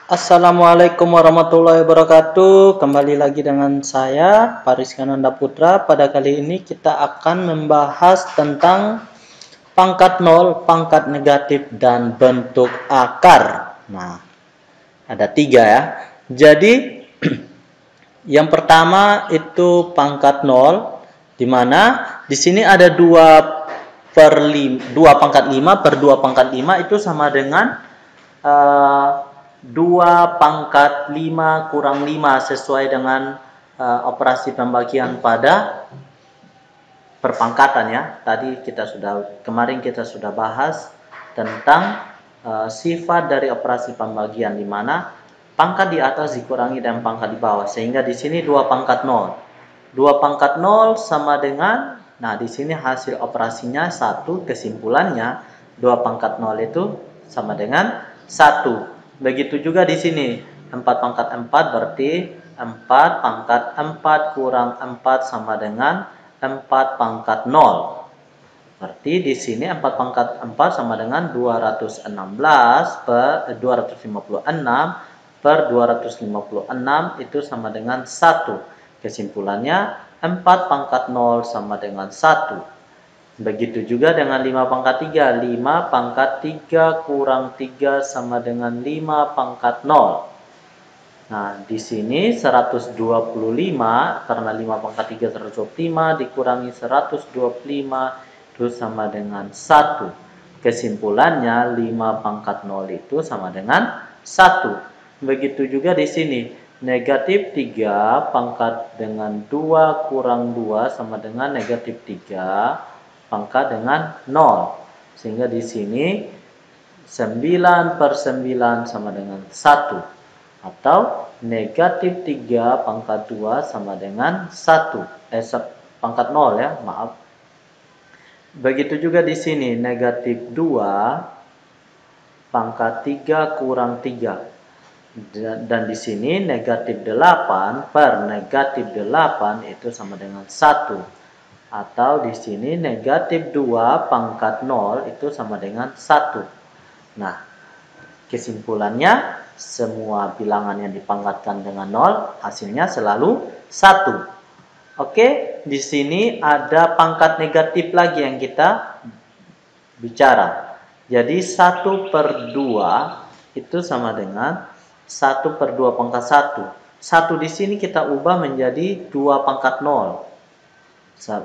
Assalamualaikum warahmatullahi wabarakatuh. Kembali lagi dengan saya Paris Kananda Putra. Pada kali ini kita akan membahas tentang pangkat nol, pangkat negatif, dan bentuk akar. Nah, ada 3 ya. Jadi yang pertama itu pangkat nol, di mana di sini ada 2 pangkat 5 per 2 pangkat 5 itu sama dengan 2 pangkat 5 kurang 5 sesuai dengan operasi pembagian pada perpangkatan ya. Kemarin kita sudah bahas tentang sifat dari operasi pembagian, di mana pangkat di atas dikurangi dan pangkat di bawah, sehingga di sini 2 pangkat 0. 2 pangkat 0 sama dengan, nah di sini hasil operasinya 1, kesimpulannya 2 pangkat 0 itu sama dengan 1. Begitu juga di sini 4 pangkat 4 berarti 4 pangkat 4 kurang 4 sama dengan 4 pangkat 0. Berarti di sini 4 pangkat 4 sama dengan 256 per 256 itu sama dengan 1. Kesimpulannya 4 pangkat 0 sama dengan 1. Begitu juga dengan 5 pangkat 3. 5 pangkat 3 kurang 3 sama dengan 5 pangkat 0. Nah, di sini 125 karena 5 pangkat 3 125 dikurangi 125 itu sama dengan 1. Kesimpulannya 5 pangkat 0 itu sama dengan 1. Begitu juga di sini. Negatif 3 pangkat dengan 2 kurang 2 sama dengan negatif 3 pangkat dengan 0. Sehingga di sini 9 per 9 sama dengan 1. Atau negatif 3 pangkat 2 sama dengan 1. Pangkat 0 ya, maaf. Begitu juga di sini negatif 2 pangkat 3 kurang 3. Dan di sini negatif 8 per negatif 8 itu sama dengan 1. Atau di sini negatif 2 pangkat 0 itu sama dengan 1. Nah, kesimpulannya semua bilangan yang dipangkatkan dengan 0 hasilnya selalu 1. Oke, di sini ada pangkat negatif lagi yang kita bicara. Jadi 1 per 2 itu sama dengan 1 per 2 pangkat 1. 1 di sini kita ubah menjadi 2 pangkat 0.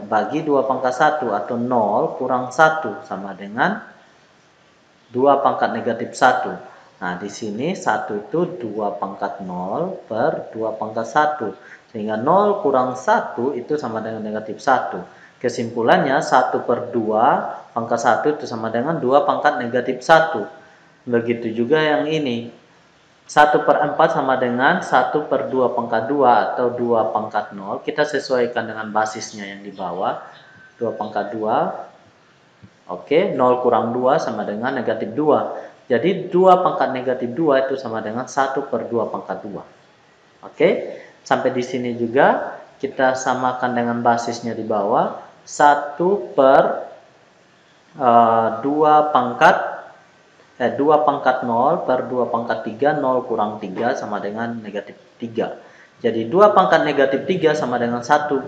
Bagi 2 pangkat 1 atau 0 kurang 1 sama dengan 2 pangkat negatif 1. Nah, di sini 1 itu 2 pangkat 0 per 2 pangkat 1. Sehingga 0 kurang 1 itu sama dengan negatif 1. Kesimpulannya 1 per 2 pangkat 1 itu sama dengan 2 pangkat negatif 1. Begitu juga yang ini. 1 per 4 sama dengan 1 per 2 pangkat 2 atau 2 pangkat 0. Kita sesuaikan dengan basisnya yang di bawah. 2 pangkat 2. Oke, 0 kurang 2 sama dengan negatif 2. Jadi 2 pangkat negatif 2 itu sama dengan 1 per 2 pangkat 2. Oke, sampai di sini juga kita samakan dengan basisnya di bawah. 1 per 2 pangkat 0 per 2 pangkat 3, 0 kurang 3 sama dengan negatif 3. Jadi 2 pangkat negatif 3 sama dengan 1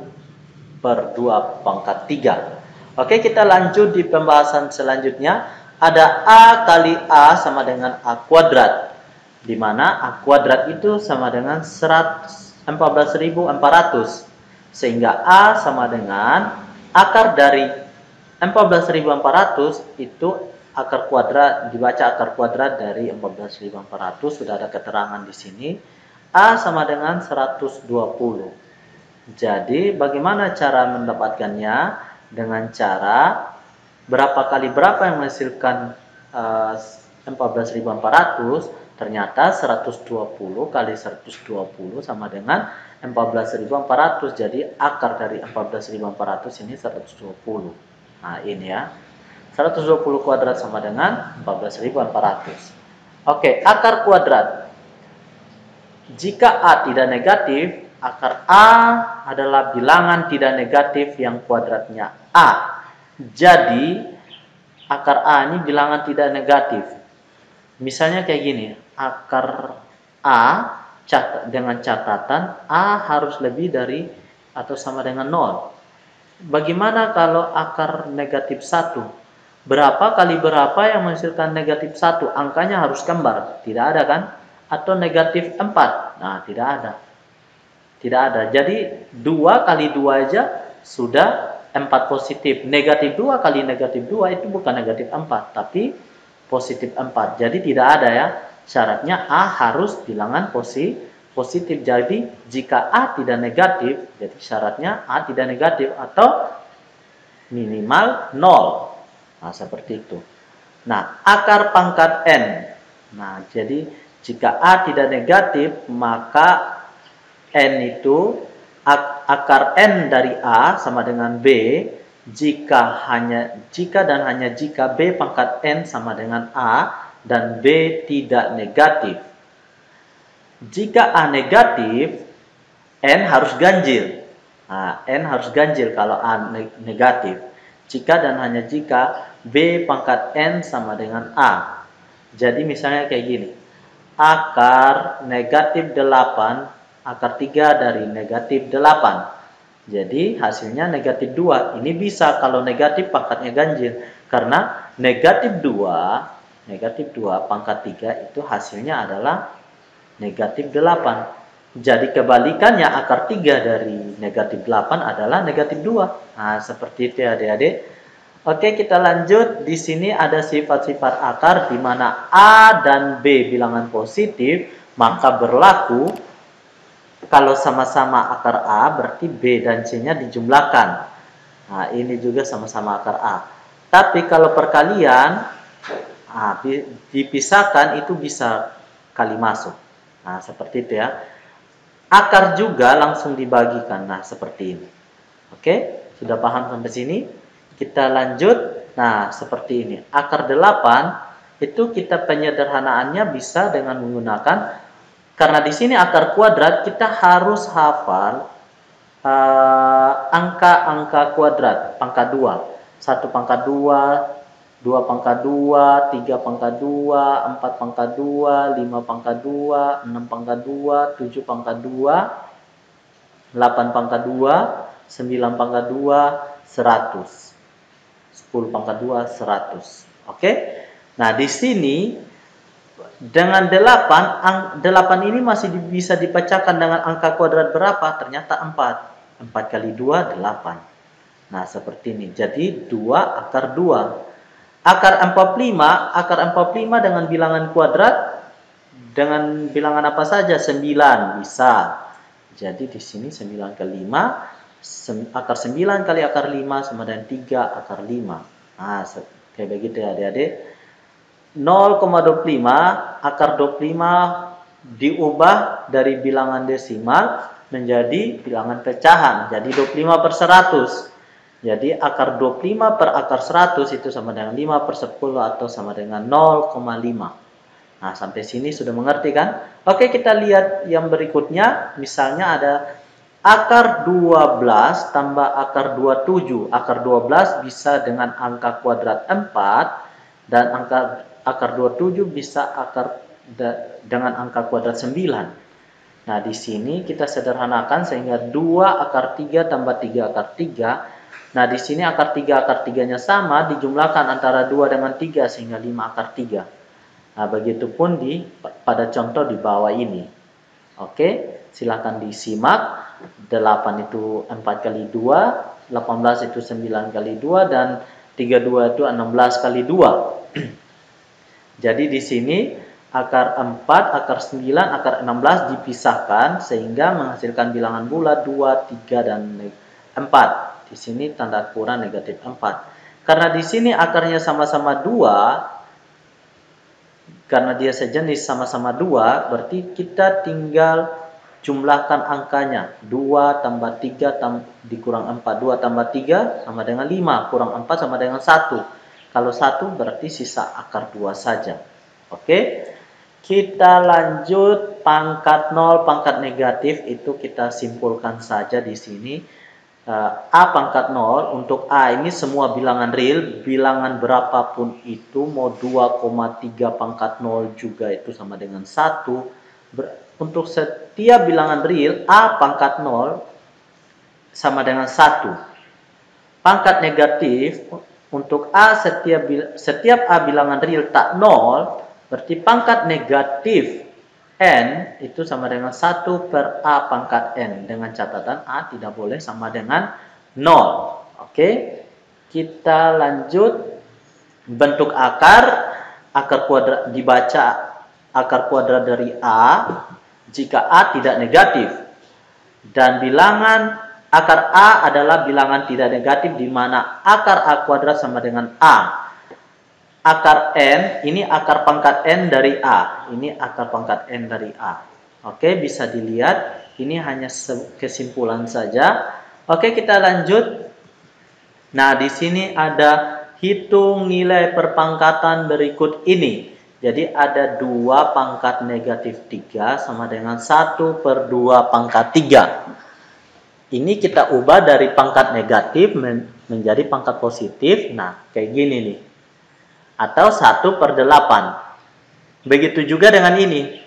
per 2 pangkat 3. Oke, kita lanjut di pembahasan selanjutnya. Ada A kali A sama dengan A kuadrat. Di mana A kuadrat itu sama dengan 14.400. Sehingga A sama dengan akar dari 14.400 itu akar kuadrat, dibaca akar kuadrat dari 14.400, sudah ada keterangan di sini. A sama dengan 120. Jadi bagaimana cara mendapatkannya? Dengan cara berapa kali berapa yang menghasilkan 14.400? Ternyata 120 kali 120 sama dengan 14.400. Jadi akar dari 14.400 ini 120. Nah, ini ya. 120 kuadrat sama dengan 14.400. Oke, akar kuadrat. Jika A tidak negatif, akar A adalah bilangan tidak negatif yang kuadratnya A. Jadi, akar A ini bilangan tidak negatif. Misalnya kayak gini, akar A dengan catatan A harus lebih dari atau sama dengan 0. Bagaimana kalau akar negatif 1? Berapa kali berapa yang menghasilkan negatif 1? Angkanya harus kembar. Tidak ada kan? Atau negatif 4? Nah, tidak ada. Tidak ada. Jadi 2 kali 2 aja sudah 4 positif. Negatif 2 kali negatif 2 itu bukan negatif 4, tapi positif 4. Jadi tidak ada ya. Syaratnya A harus bilangan positif. Jadi jika A tidak negatif, jadi syaratnya A tidak negatif atau minimal 0. Nah, seperti itu. Nah, akar pangkat N. Nah, jadi jika A tidak negatif, maka N itu akar N dari A sama dengan B jika dan hanya jika B pangkat N sama dengan A dan B tidak negatif. Jika A negatif, N harus ganjil. Nah, N harus ganjil kalau A negatif. Jika dan hanya jika B pangkat N sama dengan A. Jadi misalnya kayak gini. Akar negatif 8, akar 3 dari negatif 8. Jadi hasilnya negatif 2. Ini bisa kalau negatif pangkatnya ganjil. Karena negatif 2 pangkat 3 itu hasilnya adalah negatif 8. Jadi kebalikannya akar 3 dari negatif 8 adalah negatif 2. Nah, seperti itu ya adik-adik. Oke, kita lanjut. Di sini ada sifat-sifat akar di mana A dan B bilangan positif, maka berlaku kalau sama-sama akar A berarti B dan C-nya dijumlahkan. Nah, ini juga sama-sama akar A. Tapi kalau perkalian dipisahkan itu bisa kali masuk. Nah, seperti itu ya. Akar juga langsung dibagikan. Nah, seperti ini. Oke, sudah paham sampai sini? Kita lanjut. Nah, seperti ini. Akar 8 itu kita penyederhanaannya bisa dengan menggunakan, karena di sini akar kuadrat kita harus hafal angka-angka kuadrat pangkat 2. 1 pangkat 2, 2 pangkat 2, 3 pangkat 2, 4 pangkat 2, 5 pangkat 2, 6 pangkat 2, 7 pangkat 2, 8 pangkat 2, 9 pangkat 2, 100. 10 pangkat 2, 100. Oke? Nah, di sini dengan 8 ini masih bisa dipecahkan dengan angka kuadrat berapa? Ternyata 4. 4 kali 2, 8. Nah, seperti ini. Jadi 2 akar 2. Akar 45 dengan bilangan kuadrat dengan bilangan apa saja? 9 bisa. Jadi di sini 9 kali 5, akar 9 kali akar 5 sama dengan 3 akar 5. Nah, kayak begitu ya adik-adik. 0,25 akar 25 diubah dari bilangan desimal menjadi bilangan pecahan. Jadi 25 per 100. Jadi akar 25 per akar 100 itu sama dengan 5 per 10 atau sama dengan 0,5. Nah, sampai sini sudah mengerti kan? Oke, kita lihat yang berikutnya. Misalnya ada akar 12 tambah akar 27. Akar 12 bisa dengan angka kuadrat 4 dan akar 27 bisa dengan angka kuadrat 9. Nah, di sini kita sederhanakan sehingga 2 akar 3 tambah 3 akar 3. Nah, di sini akar 3-nya sama, dijumlahkan antara 2 dengan 3 sehingga 5 akar 3. Nah, begitupun pada contoh di bawah ini. Oke, silakan disimak. 8 itu 4 kali 2, 18 itu 9 kali 2, dan 32 itu 16 kali 2. Jadi di sini akar 4, akar 9, akar 16 dipisahkan sehingga menghasilkan bilangan bulat 2, 3, dan 4. Di sini tanda kurang negatif 4. Karena di sini akarnya sama-sama 2, karena dia sejenis sama-sama 2, berarti kita tinggal jumlahkan angkanya. 2 tambah 3 dikurang 4. 2 tambah 3 sama dengan 5. Kurang 4 sama dengan 1. Kalau 1 berarti sisa akar 2 saja. Oke. Kita lanjut pangkat 0, pangkat negatif itu kita simpulkan saja di sini. A pangkat 0, untuk A ini semua bilangan real, bilangan berapapun itu, mau 2,3 pangkat 0 juga itu sama dengan 1. Untuk setiap bilangan real, A pangkat 0 sama dengan 1. Pangkat negatif, untuk A setiap A bilangan real tak 0, berarti pangkat negatif N itu sama dengan 1 per A pangkat N. Dengan catatan A tidak boleh sama dengan 0. Oke, kita lanjut. Bentuk akar kuadrat dibaca akar kuadrat dari A jika A tidak negatif. Dan bilangan akar A adalah bilangan tidak negatif di mana akar A kuadrat sama dengan A. Akar N, ini akar pangkat N dari A. Ini akar pangkat N dari A. Oke, bisa dilihat. Ini hanya kesimpulan saja. Oke, kita lanjut. Nah, di sini ada hitung nilai perpangkatan berikut ini. Jadi, ada 2 pangkat negatif 3 sama dengan 1 per 2 pangkat 3. Ini kita ubah dari pangkat negatif menjadi pangkat positif. Nah, kayak gini nih. Atau 1 per 8. Begitu juga dengan ini.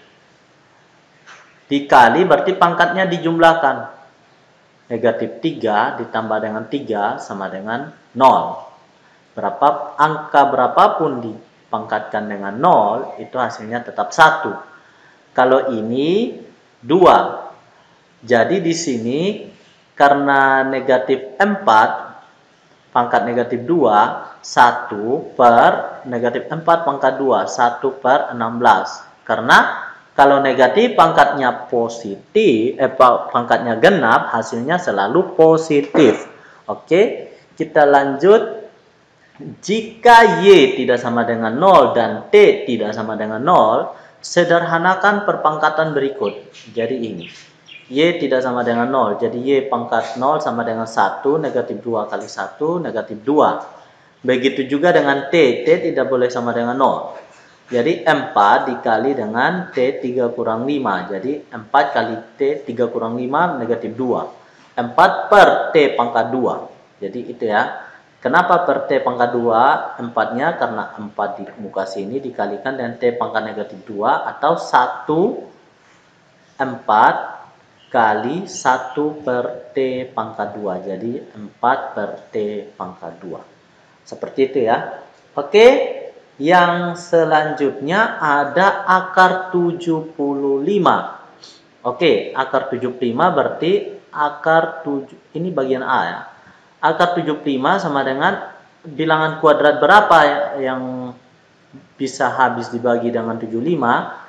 Dikali berarti pangkatnya dijumlahkan. Negatif 3 ditambah dengan 3 sama dengan 0. Angka berapapun dipangkatkan dengan 0, itu hasilnya tetap 1. Kalau ini 2. Jadi di sini karena negatif 4, pangkat negatif 2, 1 per negatif 4 pangkat 2, 1 per 16. Karena kalau negatif pangkatnya positif, pangkatnya genap, hasilnya selalu positif. Oke, kita lanjut. Jika Y tidak sama dengan 0 dan T tidak sama dengan 0, sederhanakan perpangkatan berikut. Jadi ini. Y tidak sama dengan 0. Jadi Y pangkat 0 sama dengan 1, negatif 2 kali 1, negatif 2. Begitu juga dengan T. T tidak boleh sama dengan 0. Jadi 4 dikali dengan T 3 kurang 5. Jadi 4 kali T 3 kurang 5, negatif 2. 4 per T pangkat 2. Jadi itu ya. Kenapa per T pangkat 2? 4-nya karena 4 di muka sini dikalikan dengan T pangkat negatif 2. Atau 1, 4 kali 1 per T pangkat 2. Jadi 4 per T pangkat 2. Seperti itu ya. Oke, yang selanjutnya ada akar 75. Oke, akar 75 berarti akar 7, ini bagian A ya. Akar 75 sama dengan bilangan kuadrat berapa yang bisa habis dibagi dengan 75?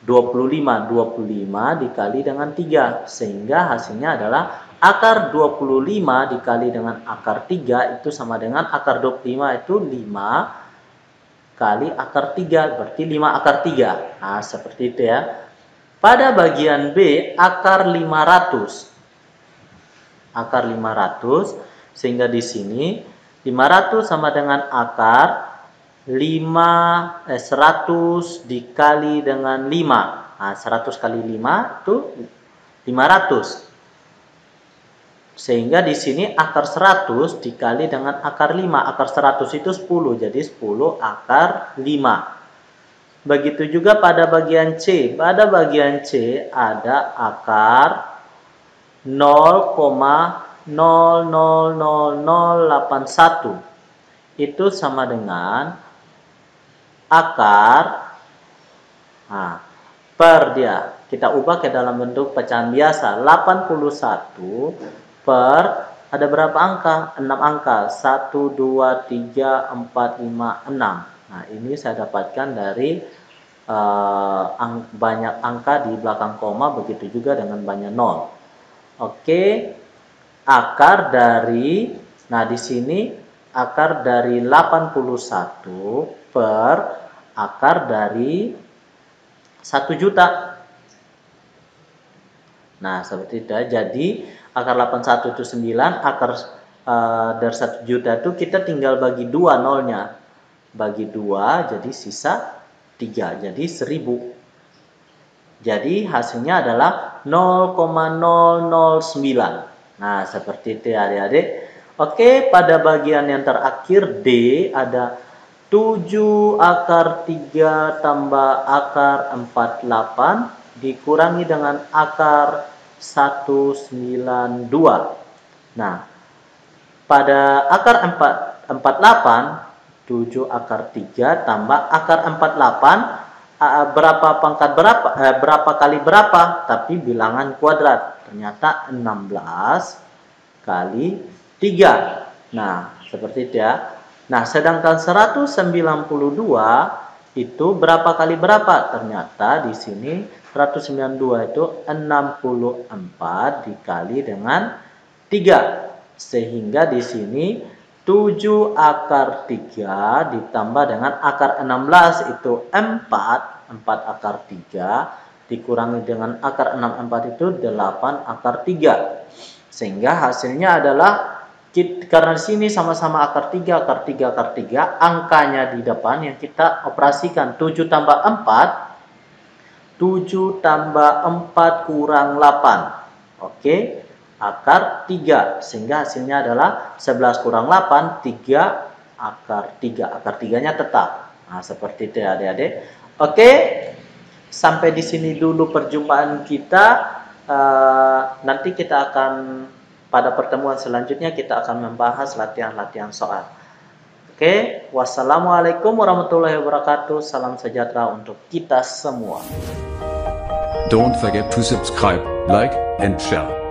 25 dikali dengan 3, sehingga hasilnya adalah akar 25 dikali dengan akar 3 itu sama dengan akar 25 itu 5 kali akar 3, berarti 5 akar 3. Nah, seperti itu ya. Pada bagian B, akar 500. Akar 500, sehingga di sini 500 sama dengan akar 100 dikali dengan 5. Nah, 100 kali 5 itu 500. Sehingga di sini akar 100 dikali dengan akar 5. Akar 100 itu 10. Jadi 10 akar 5. Begitu juga pada bagian C. Pada bagian C ada akar 0,000081. Itu sama dengan akar per dia. Kita ubah ke dalam bentuk pecahan biasa. 81 per ada berapa angka? 6 angka. 1, 2, 3, 4, 5, 6. Nah, ini saya dapatkan dari banyak angka di belakang koma, begitu juga dengan banyak 0. Oke. Akar dari, nah di sini akar dari 81 per akar dari 1 juta. Nah, seperti itu. Jadi, akar 81 itu 9, akar dari 1 juta itu kita tinggal bagi 2 nolnya. Bagi 2, jadi sisa 3. Jadi 1000. Jadi hasilnya adalah 0,009. Nah, seperti itu ya adik-adik. Oke, pada bagian yang terakhir D ada 7 akar 3 tambah akar 48 dikurangi dengan akar 192. Nah, pada akar 48, 7 akar 3 tambah akar 48, berapa pangkat berapa? Berapa kali berapa? Tapi bilangan kuadrat. Ternyata 16 kali 3. Nah, seperti itu ya. Nah, sedangkan 192 itu berapa kali berapa? Ternyata di sini 192 itu 64 dikali dengan 3. Sehingga di sini 7 akar 3 ditambah dengan akar 16 itu 4 akar 3 dikurangi dengan akar 64 itu 8 akar 3. Sehingga hasilnya adalah, karena di sini sama-sama akar 3, akar 3, akar 3, angkanya di depan yang kita operasikan 7 tambah 4, 7 tambah 4 kurang 8. Oke, akar 3. Sehingga hasilnya adalah 11 kurang 8, 3 akar 3. Akar 3-nya tetap. Nah, seperti itu ya adik-adik. Oke, sampai di sini dulu perjumpaan kita. Nanti kita akan pada pertemuan selanjutnya kita akan membahas latihan-latihan soal. Oke, wassalamualaikum warahmatullahi wabarakatuh. Salam sejahtera untuk kita semua. Don't forget to subscribe, like, and share.